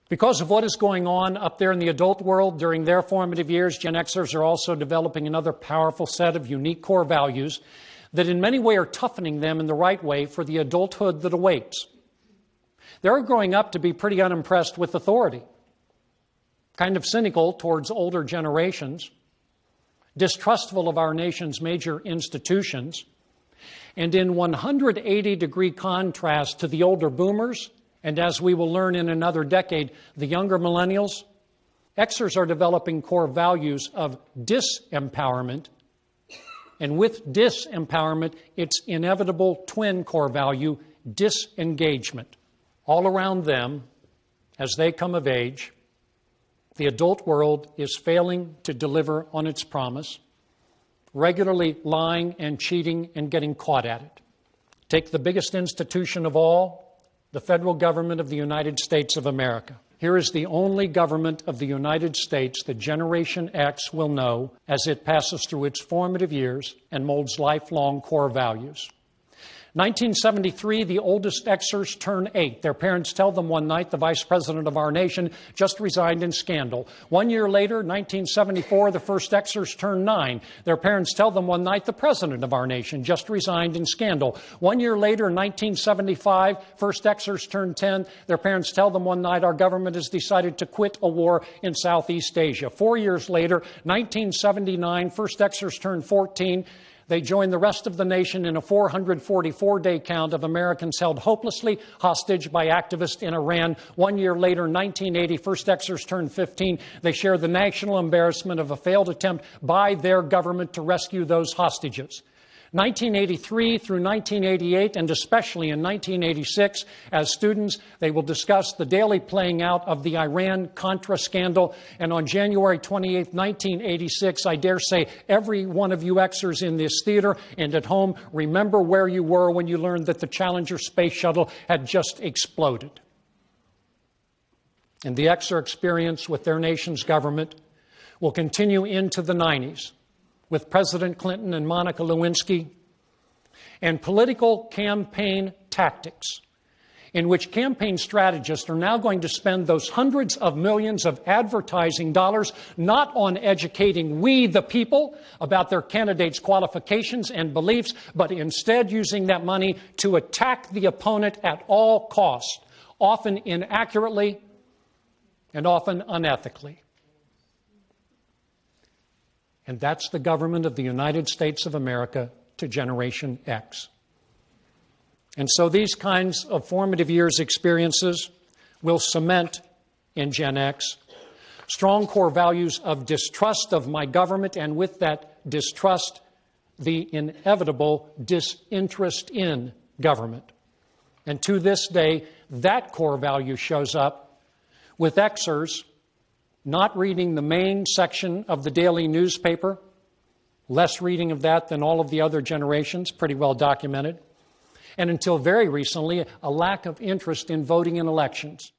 Because of what is going on up there in the adult world during their formative years, Gen Xers are also developing another powerful set of unique core values that in many ways are toughening them in the right way for the adulthood that awaits. They're growing up to be pretty unimpressed with authority, kind of cynical towards older generations, distrustful of our nation's major institutions, and in 180-degree contrast to the older boomers, and as we will learn in another decade, the younger millennials, Xers are developing core values of disempowerment, and with disempowerment, its inevitable twin core value, disengagement. All around them, as they come of age, the adult world is failing to deliver on its promise, regularly lying and cheating and getting caught at it. Take the biggest institution of all, the federal government of the United States of America. Here is the only government of the United States that Generation X will know as it passes through its formative years and molds lifelong core values. 1973, the oldest Xers turn 8. Their parents tell them one night the vice president of our nation just resigned in scandal. 1 year later, 1974, the first Xers turn 9. Their parents tell them one night the president of our nation just resigned in scandal. 1 year later, 1975, first Xers turn 10. Their parents tell them one night our government has decided to quit a war in Southeast Asia. 4 years later, 1979, first Xers turn 14. They join the rest of the nation in a 444-day count of Americans held hopelessly hostage by activists in Iran. 1 year later, 1980, first Xers turned 15. They share the national embarrassment of a failed attempt by their government to rescue those hostages. 1983 through 1988, and especially in 1986, as students, they will discuss the daily playing out of the Iran-Contra scandal. And on January 28, 1986, I dare say every one of you Xers in this theater and at home remember where you were when you learned that the Challenger space shuttle had just exploded. And the Xer experience with their nation's government will continue into the 90s. With President Clinton and Monica Lewinsky, and political campaign tactics, in which campaign strategists are now going to spend those hundreds of millions of advertising dollars not on educating we, the people, about their candidates' qualifications and beliefs, but instead using that money to attack the opponent at all costs, often inaccurately and often unethically. And that's the government of the United States of America to Generation X. And so these kinds of formative years experiences will cement in Gen X strong core values of distrust of my government, and with that distrust, the inevitable disinterest in government. And to this day, that core value shows up with Xers not reading the main section of the daily newspaper, less reading of that than all of the other generations, pretty well documented, and until very recently, a lack of interest in voting in elections.